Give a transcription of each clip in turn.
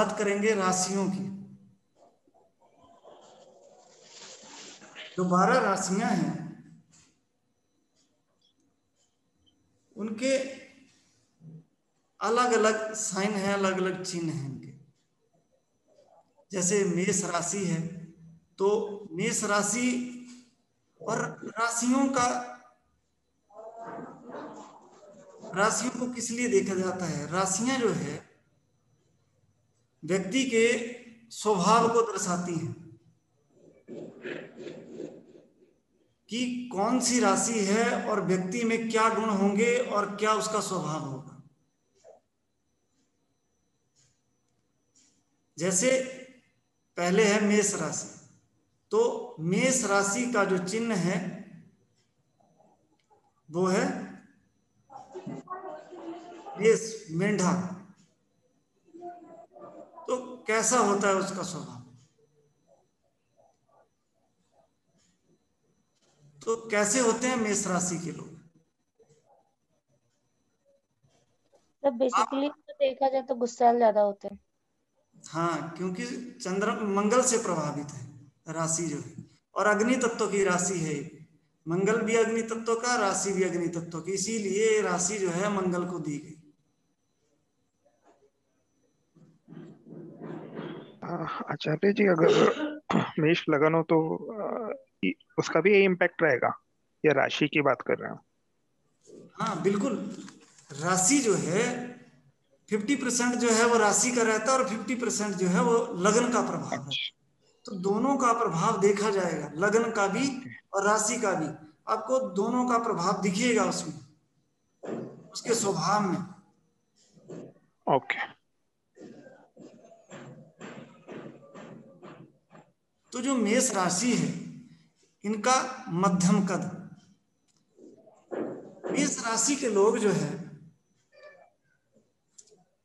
बात करेंगे राशियों की। जो 12 राशियां हैं उनके अलग अलग साइन हैं, अलग अलग चिन्ह हैं इनके। जैसे मेष राशि है तो मेष राशि और राशियों को किस लिए देखा जाता है? राशियां जो है व्यक्ति के स्वभाव को दर्शाती हैं कि कौन सी राशि है और व्यक्ति में क्या गुण होंगे और क्या उसका स्वभाव होगा। जैसे पहले है मेष राशि, तो मेष राशि का जो चिन्ह है वो है मेष, मेंढा। तो कैसा होता है उसका स्वभाव? तो कैसे होते हैं मेष राशि के लोग? तो बेसिकली तो देखा जाए तो गुस्सैल ज्यादा होते हैं। हाँ, क्योंकि चंद्र मंगल से प्रभावित है राशि जो है, और अग्नि तत्व की राशि है। मंगल भी अग्नि तत्व का, राशि भी अग्नि तत्व की, इसीलिए राशि जो है मंगल को दी गई। आचार्य जी, अगर मेष लगन हो तो उसका भी यही इम्पैक्ट रहेगा, या राशि की बात कर रहे हैं? हाँ बिल्कुल, राशि जो है 50% जो है वो राशि का रहता है और 50% जो है वो लगन का प्रभाव है। अच्छा। तो दोनों का प्रभाव देखा जाएगा, लगन का भी ओके। और राशि का भी। आपको दोनों का प्रभाव दिखेगा उसमें, उसके स्वभाव में। ओके। तो जो मेष राशि है इनका मध्यम कद। मेष राशि के लोग जो है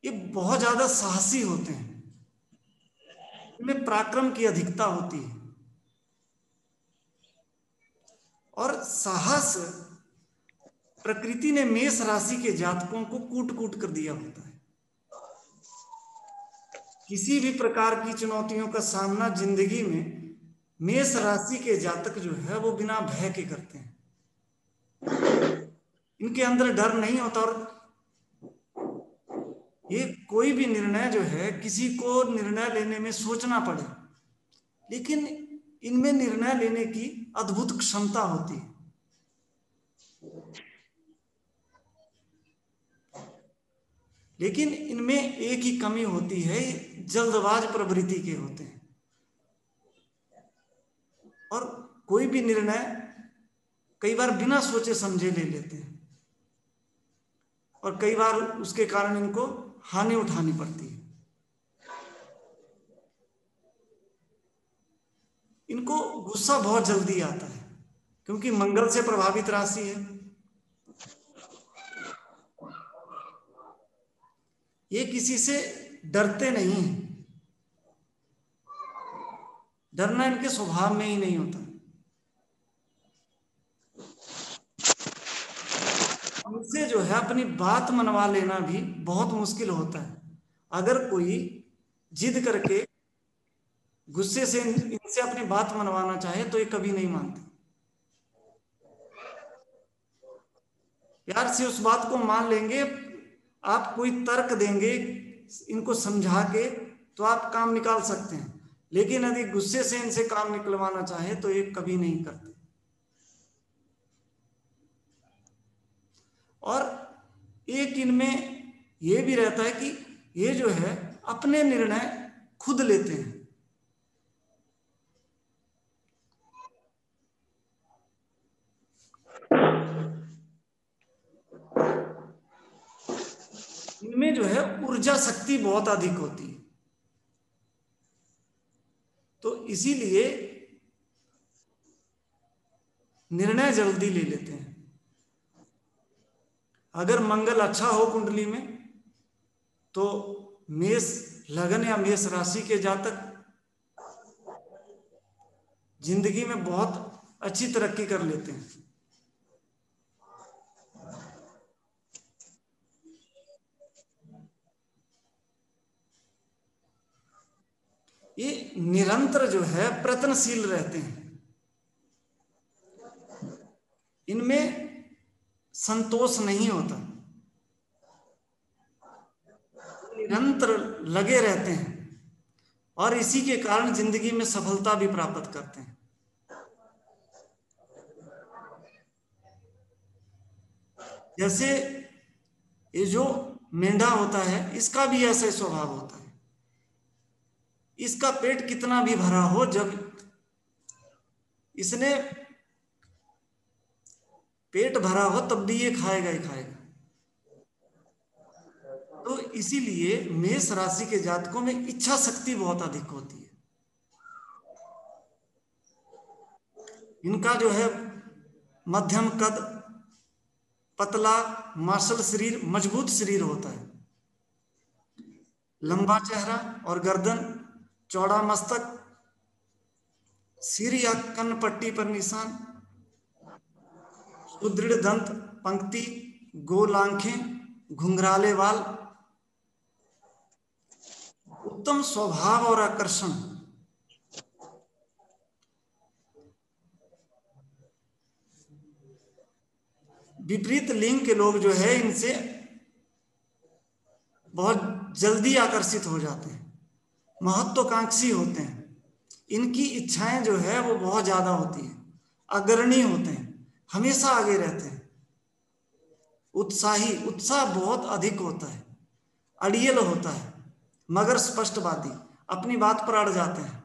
ये बहुत ज्यादा साहसी होते हैं, इनमें पराक्रम की अधिकता होती है। और साहस प्रकृति ने मेष राशि के जातकों को कूट कूट कर दिया होता है। किसी भी प्रकार की चुनौतियों का सामना जिंदगी में मेष राशि के जातक जो है वो बिना भय के करते हैं। इनके अंदर डर नहीं होता, और ये कोई भी निर्णय जो है, किसी को निर्णय लेने में सोचना पड़े, लेकिन इनमें निर्णय लेने की अद्भुत क्षमता होती है। लेकिन इनमें एक ही कमी होती है, जल्दबाज प्रवृत्ति के होते हैं और कोई भी निर्णय कई बार बिना सोचे समझे ले लेते हैं, और कई बार उसके कारण इनको हानि उठानी पड़ती है। इनको गुस्सा बहुत जल्दी आता है क्योंकि मंगल से प्रभावित राशि है। ये किसी से डरते नहीं हैं, डरना इनके स्वभाव में ही नहीं होता। उनसे जो है अपनी बात मनवा लेना भी बहुत मुश्किल होता है। अगर कोई जिद करके गुस्से से इनसे अपनी बात मनवाना चाहे तो ये कभी नहीं मानते। प्यार से उस बात को मान लेंगे, आप कोई तर्क देंगे इनको समझा के तो आप काम निकाल सकते हैं, लेकिन यदि गुस्से से इनसे काम निकलवाना चाहे तो ये कभी नहीं करते। और एक इनमें ये भी रहता है कि ये जो है अपने निर्णय खुद लेते हैं। इनमें जो है ऊर्जा शक्ति बहुत अधिक होती है, तो इसीलिए निर्णय जल्दी ले लेते हैं। अगर मंगल अच्छा हो कुंडली में तो मेष लगन या मेष राशि के जातक जिंदगी में बहुत अच्छी तरक्की कर लेते हैं। ये निरंतर जो है प्रयत्नशील रहते हैं, इनमें संतोष नहीं होता, निरंतर लगे रहते हैं और इसी के कारण जिंदगी में सफलता भी प्राप्त करते हैं। जैसे ये जो मेंढा होता है इसका भी ऐसा स्वभाव होता है, इसका पेट कितना भी भरा हो, जब इसने पेट भरा हो तब भी ये खाएगा ही खाएगा। तो इसीलिए मेष राशि के जातकों में इच्छा शक्ति बहुत अधिक होती है। इनका जो है मध्यम कद, पतला मांसल शरीर, मजबूत शरीर होता है, लंबा चेहरा और गर्दन, चौड़ा मस्तक, सिर या कन्न पट्टी पर निशान, सुदृढ़ दंत पंक्ति, गोल आंखें, घुंघराले बाल, उत्तम स्वभाव और आकर्षण। विपरीत लिंग के लोग जो है इनसे बहुत जल्दी आकर्षित हो जाते हैं, महत्वाकांक्षी होते हैं, इनकी इच्छाएं जो है वो बहुत ज्यादा होती है, अग्रणी होते हैं, हमेशा आगे रहते हैं, उत्साही, उत्साह बहुत अधिक होता है, अड़ियल होता है, मगर स्पष्टवादी, अपनी बात पर अड़ जाते हैं,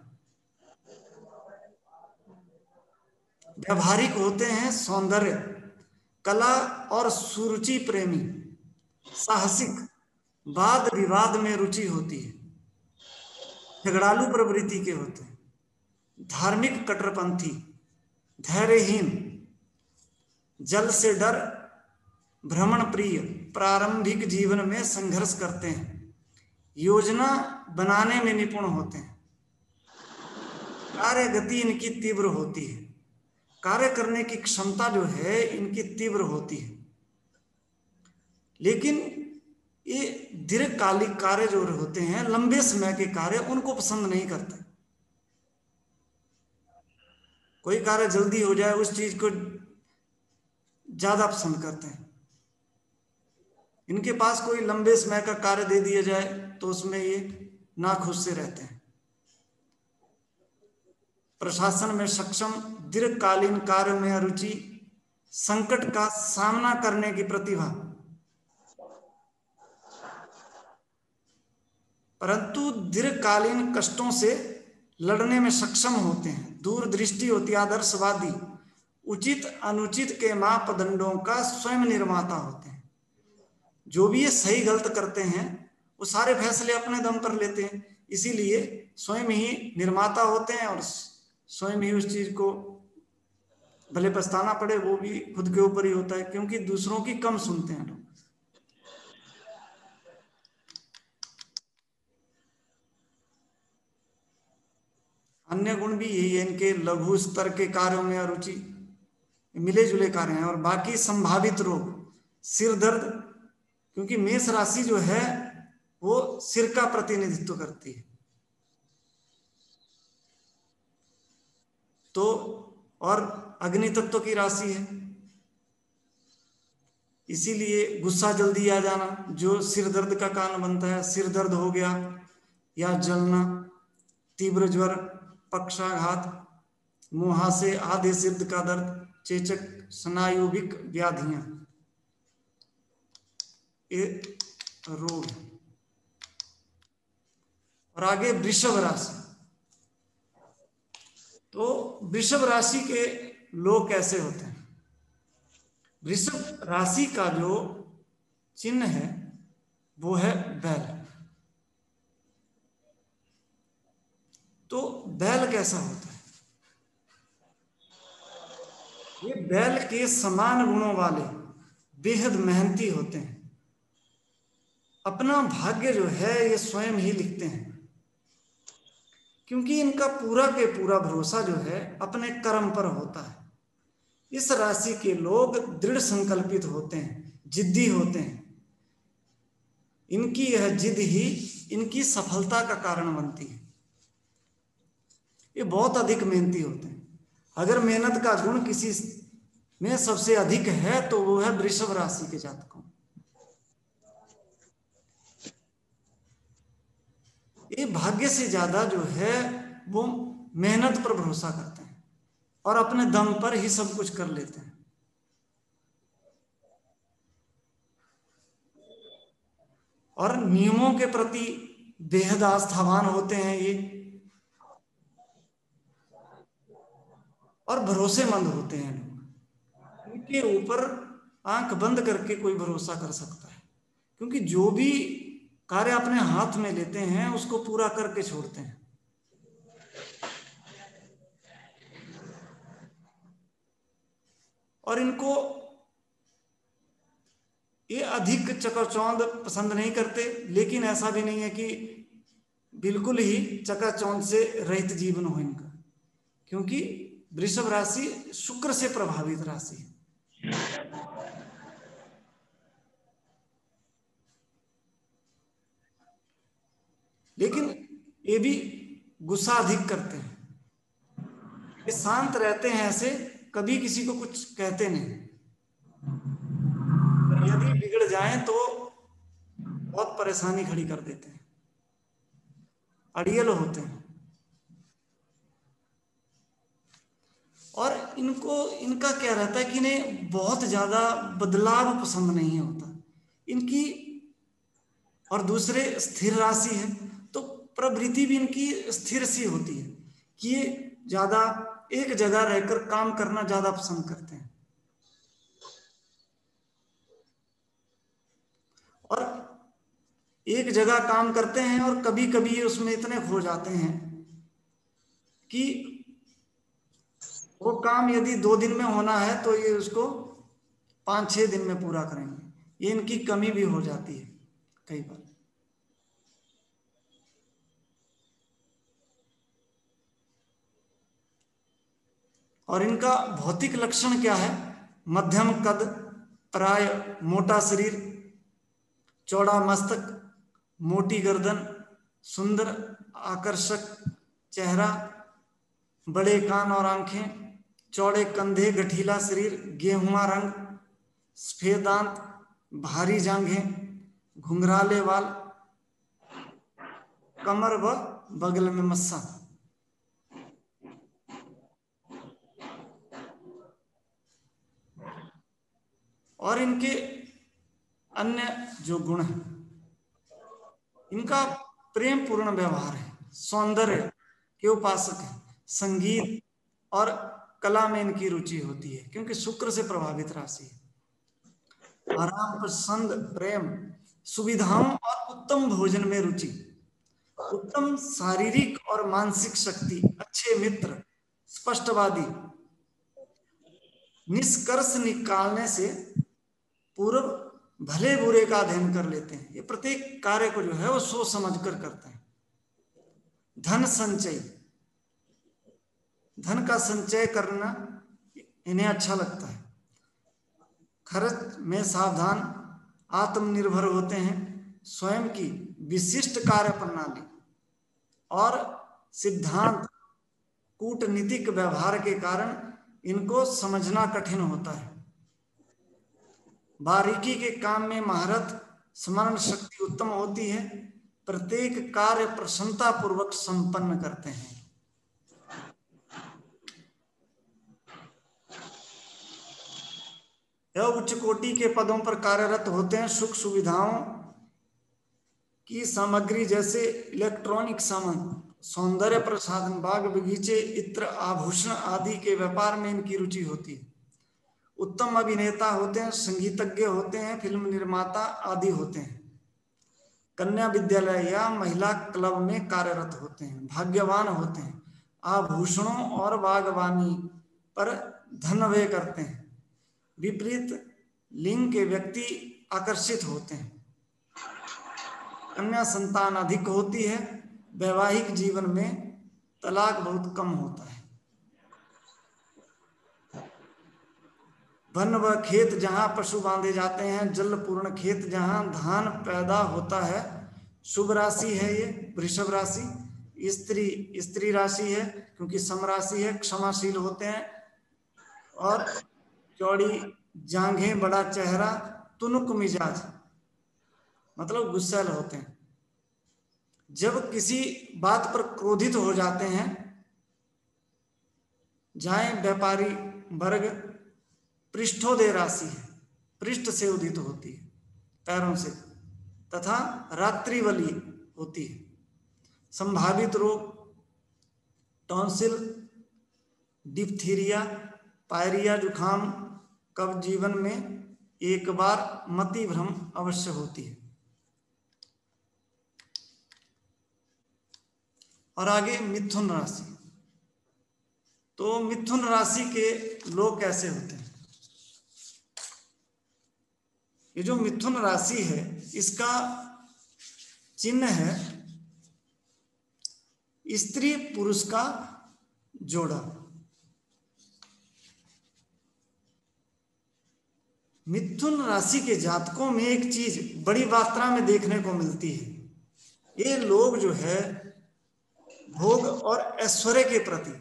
व्यवहारिक होते हैं, सौंदर्य, कला और सुरुचि प्रेमी, साहसिक, वाद विवाद में रुचि होती है, झगड़ालू प्रवृत्ति के होते हैं, धार्मिक कट्टरपंथी, धैर्यहीन, जल से डर, भ्रमण प्रिय, प्रारंभिक जीवन में संघर्ष करते हैं, योजना बनाने में निपुण होते हैं, कार्य गति इनकी तीव्र होती है, कार्य करने की क्षमता जो है इनकी तीव्र होती है, लेकिन ये दीर्घकालिक कार्य जो होते हैं, लंबे समय के कार्य, उनको पसंद नहीं करते। कोई कार्य जल्दी हो जाए उस चीज को ज्यादा पसंद करते हैं। इनके पास कोई लंबे समय का कार्य दे दिया जाए तो उसमें ये नाखुश से रहते हैं। प्रशासन में सक्षम, दीर्घकालीन कार्य में रुचि, संकट का सामना करने की प्रतिभा, परंतु दीर्घकालीन कष्टों से लड़ने में सक्षम होते हैं, दूरदृष्टि होती है, आदर्शवादी, उचित अनुचित के मापदंडों का स्वयं निर्माता होते हैं। जो भी ये सही गलत करते हैं वो सारे फैसले अपने दम पर लेते हैं, इसीलिए स्वयं ही निर्माता होते हैं और स्वयं ही उस चीज को भले पछताना पड़े वो भी खुद के ऊपर ही होता है, क्योंकि दूसरों की कम सुनते हैं लोग। अन्य गुण भी यही है इनके, लघु स्तर के कार्यों में अरुचि, मिले जुले कार्य हैं, और बाकी संभावित रोग, सिर दर्द, क्योंकि मेष राशि जो है वो सिर का प्रतिनिधित्व करती है, तो और अग्नि तत्व की राशि है, इसीलिए गुस्सा जल्दी आ जाना जो सिर दर्द का कारण बनता है। सिर दर्द हो गया या जलना, तीव्र ज्वर, पक्षाघात, मुहासे, आधे सिर का दर्द, चेचक, स्नायुविक व्याधियां, ये रोग है। और आगे वृषभ राशि, तो वृषभ राशि के लोग कैसे होते हैं? वृषभ राशि का जो चिन्ह है वो है बैल। तो बैल कैसा होता है? ये बैल के समान गुणों वाले, बेहद मेहनती होते हैं, अपना भाग्य जो है ये स्वयं ही लिखते हैं, क्योंकि इनका पूरा के पूरा भरोसा जो है अपने कर्म पर होता है। इस राशि के लोग दृढ़ संकल्पित होते हैं, जिद्दी होते हैं, इनकी यह जिद ही इनकी सफलता का कारण बनती है। ये बहुत अधिक मेहनती होते हैं। अगर मेहनत का गुण किसी में सबसे अधिक है तो वो है वृषभ राशि के जातकों। ये भाग्य से ज्यादा जो है वो मेहनत पर भरोसा करते हैं और अपने दम पर ही सब कुछ कर लेते हैं। और नियमों के प्रति बेहद आस्थावान होते हैं ये, और भरोसेमंद होते हैं लोग। उनके ऊपर आंख बंद करके कोई भरोसा कर सकता है, क्योंकि जो भी कार्य अपने हाथ में लेते हैं उसको पूरा करके छोड़ते हैं। और इनको ये अधिक चकाचौंध पसंद नहीं करते, लेकिन ऐसा भी नहीं है कि बिल्कुल ही चकाचौंध से रहित जीवन हो इनका, क्योंकि वृषभ राशि शुक्र से प्रभावित राशि है। लेकिन ये भी गुस्सा अधिक करते हैं, ये शांत रहते हैं, ऐसे कभी किसी को कुछ कहते नहीं। यदि बिगड़ जाएं तो बहुत परेशानी खड़ी कर देते हैं, अड़ियल होते हैं। और इनका क्या रहता है कि इन्हें बहुत ज्यादा बदलाव पसंद नहीं होता इनकी। और दूसरे स्थिर राशि है तो प्रवृत्ति भी इनकी स्थिर सी होती है कि ये ज्यादा एक जगह रहकर काम करना ज्यादा पसंद करते हैं। और एक जगह काम करते हैं और कभी कभी ये उसमें इतने खो जाते हैं कि वो काम यदि 2 दिन में होना है तो ये उसको 5-6 दिन में पूरा करेंगे। ये इनकी कमी भी हो जाती है कई बार। और इनका भौतिक लक्षण क्या है? मध्यम कद, प्राय मोटा शरीर, चौड़ा मस्तक, मोटी गर्दन, सुंदर आकर्षक चेहरा, बड़े कान और आंखें, चौड़े कंधे, गठीला शरीर, गेहुआ रंग, सफेद दांत, भारी जांघें, घुंघराले बाल, कमर व बगल में मस्सा। और इनके अन्य जो गुण हैं, इनका प्रेम पूर्ण व्यवहार है, सौंदर्य के उपासक है, संगीत और कला में इनकी रुचि होती है क्योंकि शुक्र से प्रभावित राशि है। आराम, पसंद, प्रेम, सुविधाओं और उत्तम भोजन में रुचि, उत्तम शारीरिक और मानसिक शक्ति, अच्छे मित्र, स्पष्टवादी, निष्कर्ष निकालने से पूर्व भले बुरे का अध्ययन कर लेते हैं। ये प्रत्येक कार्य को जो है वो सोच समझ कर करते हैं। धन संचय, धन का संचय करना इन्हें अच्छा लगता है। खर्च में सावधान, आत्मनिर्भर होते हैं। स्वयं की विशिष्ट कार्य प्रणाली और सिद्धांत, कूटनीतिक व्यवहार के कारण इनको समझना कठिन होता है। बारीकी के काम में महारत, स्मरण शक्ति उत्तम होती है। प्रत्येक कार्य प्रसन्नता पूर्वक संपन्न करते हैं। यह उच्च कोटि के पदों पर कार्यरत होते हैं। सुख सुविधाओं की सामग्री जैसे इलेक्ट्रॉनिक सामान, सौंदर्य प्रसाधन, बाग बगीचे, इत्र, आभूषण आदि के व्यापार में इनकी रुचि होती है। उत्तम अभिनेता होते हैं, संगीतज्ञ होते हैं, फिल्म निर्माता आदि होते हैं। कन्या विद्यालय या महिला क्लब में कार्यरत होते हैं। भाग्यवान होते हैं। आभूषणों और बागवानी पर धन व्यय करते हैं। विपरीत लिंग के व्यक्ति आकर्षित होते हैं। कन्या संतान अधिक होती है। वैवाहिक जीवन में तलाक बहुत कम होता है। वन व खेत जहाँ पशु बांधे जाते हैं, जल पूर्ण खेत जहाँ धान पैदा होता है। शुभ राशि है ये वृषभ राशि। स्त्री स्त्री राशि है क्योंकि सम राशि है, क्षमाशील होते हैं। और चौड़ी जांघें, बड़ा चेहरा, तुनुक मिजाज, मतलब गुस्सैल होते हैं। जब किसी बात पर क्रोधित हो जाते हैं, जाएं व्यापारी वर्ग, पृष्ठोदय राशि है, पृष्ठ से उदित होती है, पैरों से, तथा रात्रिवली होती है। संभावित रोग टॉन्सिल, डिप्थीरिया, पायरिया, जुखाम, कब्ज, जीवन में एक बार मति भ्रम अवश्य होती है। और आगे मिथुन राशि। तो मिथुन राशि के लोग कैसे होते हैं? ये जो मिथुन राशि है इसका चिन्ह है स्त्री पुरुष का जोड़ा। मिथुन राशि के जातकों में एक चीज बड़ी मात्रा में देखने को मिलती है, ये लोग जो है भोग और ऐश्वर्य के प्रति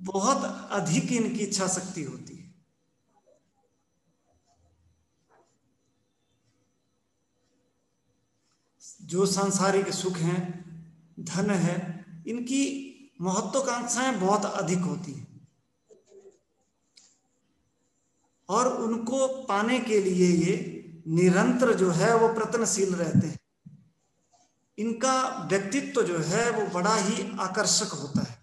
बहुत अधिक इनकी इच्छा शक्ति होती है। जो सांसारिक सुख हैं, धन है, इनकी महत्वाकांक्षाएं बहुत अधिक होती हैं और उनको पाने के लिए ये निरंतर जो है वो प्रयत्नशील रहते हैं। इनका व्यक्तित्व जो है वो बड़ा ही आकर्षक होता है।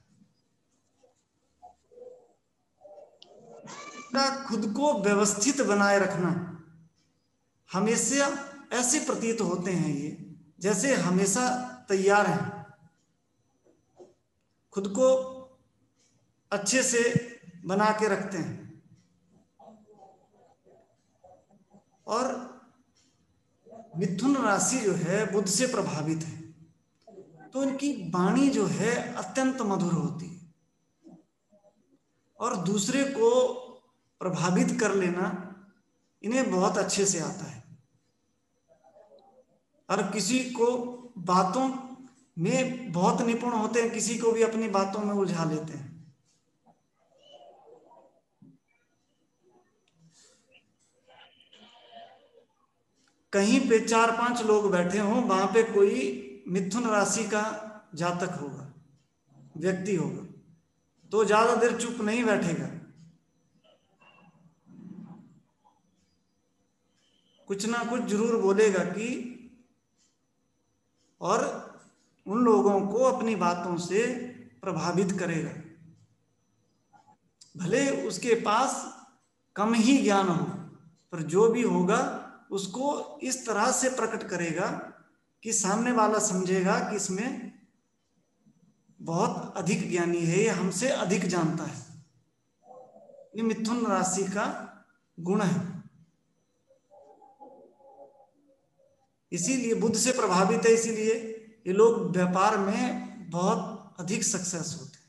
खुद को व्यवस्थित बनाए रखना, हमेशा ऐसे प्रतीत होते हैं ये जैसे हमेशा तैयार हैं, खुद को अच्छे से बना के रखते हैं। और मिथुन राशि जो है बुध से प्रभावित है, तो इनकी वाणी जो है अत्यंत मधुर होती है और दूसरे को प्रभावित कर लेना इन्हें बहुत अच्छे से आता है। और किसी को बातों में बहुत निपुण होते हैं, किसी को भी अपनी बातों में उलझा लेते हैं। कहीं पे 4-5 लोग बैठे हों, वहां पे कोई मिथुन राशि का जातक होगा, व्यक्ति होगा, तो ज्यादा देर चुप नहीं बैठेगा, कुछ ना कुछ जरूर बोलेगा कि, और उन लोगों को अपनी बातों से प्रभावित करेगा। भले उसके पास कम ही ज्ञान हो, पर जो भी होगा उसको इस तरह से प्रकट करेगा कि सामने वाला समझेगा कि इसमें बहुत अधिक ज्ञानी है, ये हमसे अधिक जानता है। ये मिथुन राशि का गुण है। इसीलिए बुध से प्रभावित है, इसीलिए ये लोग व्यापार में बहुत अधिक सक्सेस होते हैं,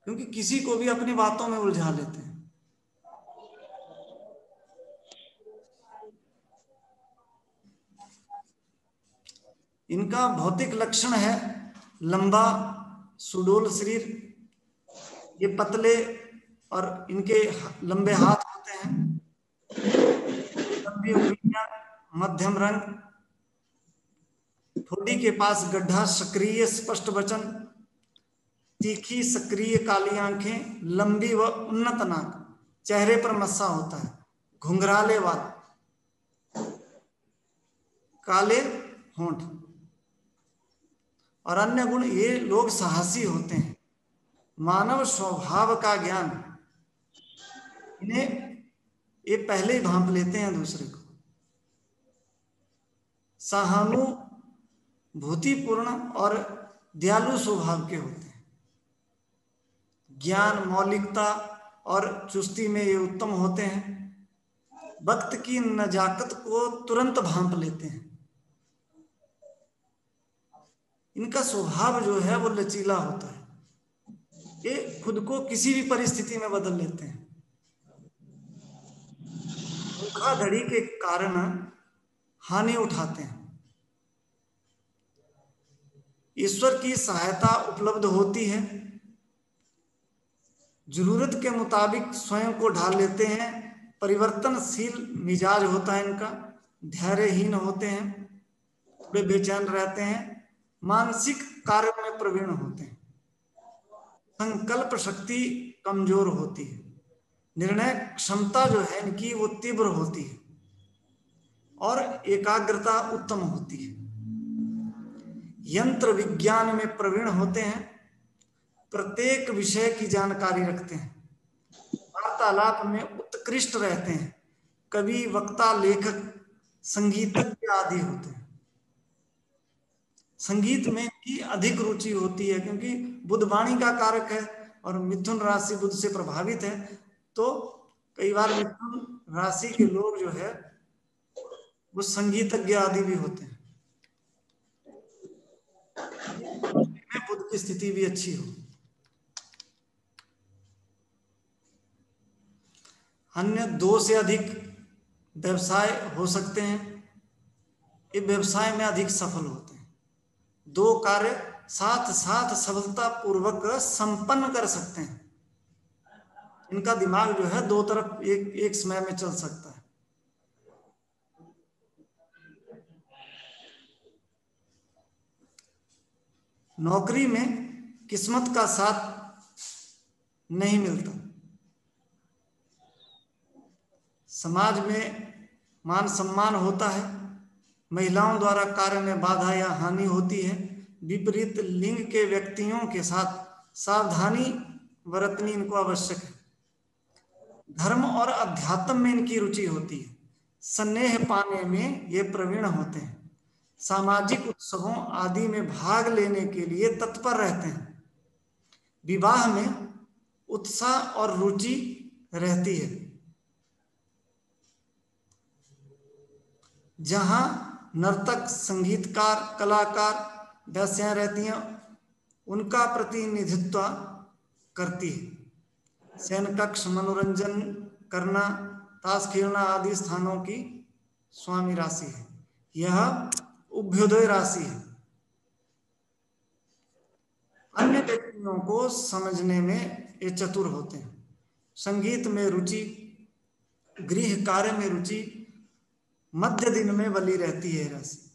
क्योंकि किसी को भी अपनी बातों में उलझा लेते हैं। इनका भौतिक लक्षण है लंबा सुडौल शरीर, ये पतले और इनके लंबे हाथ होते हैं, लंबी उंगलियां, मध्यम रंग, ठोड़ी के पास गड्ढा, सक्रिय स्पष्ट वचन, तीखी सक्रिय काली आंखें, लंबी व उन्नत नाक, चेहरे पर मस्सा होता है, घुंघराले वाल, काले होंठ। और अन्य गुण, ये लोग साहसी होते हैं, मानव स्वभाव का ज्ञान, इन्हें ये पहले ही भांप लेते हैं दूसरे को, सहानुभूतिपूर्ण और दयालु स्वभाव के होते हैं, ज्ञान, मौलिकता और चुस्ती में ये उत्तम होते हैं, वक्त की नजाकत को तुरंत भांप लेते हैं। इनका स्वभाव जो है वो लचीला होता है, ये खुद को किसी भी परिस्थिति में बदल लेते हैं। धोखाधड़ी के कारण हानि उठाते हैं। ईश्वर की सहायता उपलब्ध होती है, जरूरत के मुताबिक स्वयं को ढाल लेते हैं, परिवर्तनशील मिजाज होता है इनका, धैर्यहीन होते हैं, थोड़े बेचैन रहते हैं, मानसिक कार्य में प्रवीण होते हैं, संकल्प शक्ति कमजोर होती है, निर्णय क्षमता जो है इनकी वो तीव्र होती है और एकाग्रता उत्तम होती है, यंत्र विज्ञान में प्रवीण होते हैं, प्रत्येक विषय की जानकारी रखते हैं, वार्तालाप में उत्कृष्ट रहते हैं, कवि, वक्ता, लेखक, संगीतज्ञ आदि होते हैं। संगीत में इनकी अधिक रुचि होती है क्योंकि बुध वाणी का कारक है और मिथुन राशि बुध से प्रभावित है, तो कई बार मिथुन राशि के लोग जो है वो संगीतज्ञ आदि भी होते हैं, में बुध की स्थिति भी अच्छी हो। अन्य 2 से अधिक व्यवसाय हो सकते हैं, ये व्यवसाय में अधिक सफल होते हैं, 2 कार्य साथ साथ सफलता पूर्वक संपन्न कर सकते हैं, इनका दिमाग जो है 2 तरफ एक समय में चल सकता है। नौकरी में किस्मत का साथ नहीं मिलता, समाज में मान सम्मान होता है, महिलाओं द्वारा कार्य में बाधा या हानि होती है, विपरीत लिंग के व्यक्तियों के साथ सावधानी बरतनी इनको आवश्यक है, धर्म और अध्यात्म में इनकी रुचि होती है, स्नेह पाने में ये प्रवीण होते हैं, सामाजिक उत्सवों आदि में भाग लेने के लिए तत्पर रहते हैं, विवाह में उत्साह और रुचि रहती है, जहां नर्तक, संगीतकार, कलाकार, दासियां रहती हैं उनका प्रतिनिधित्व करती है। शयन कक्ष, मनोरंजन करना, ताश खेलना आदि स्थानों की स्वामी राशि है। यह उभयोदय राशि है। अन्य व्यक्तियों को समझने में ये चतुर होते हैं। संगीत में रुचि, गृह कार्य में रुचि, मध्य दिन में बली रहती है राशि।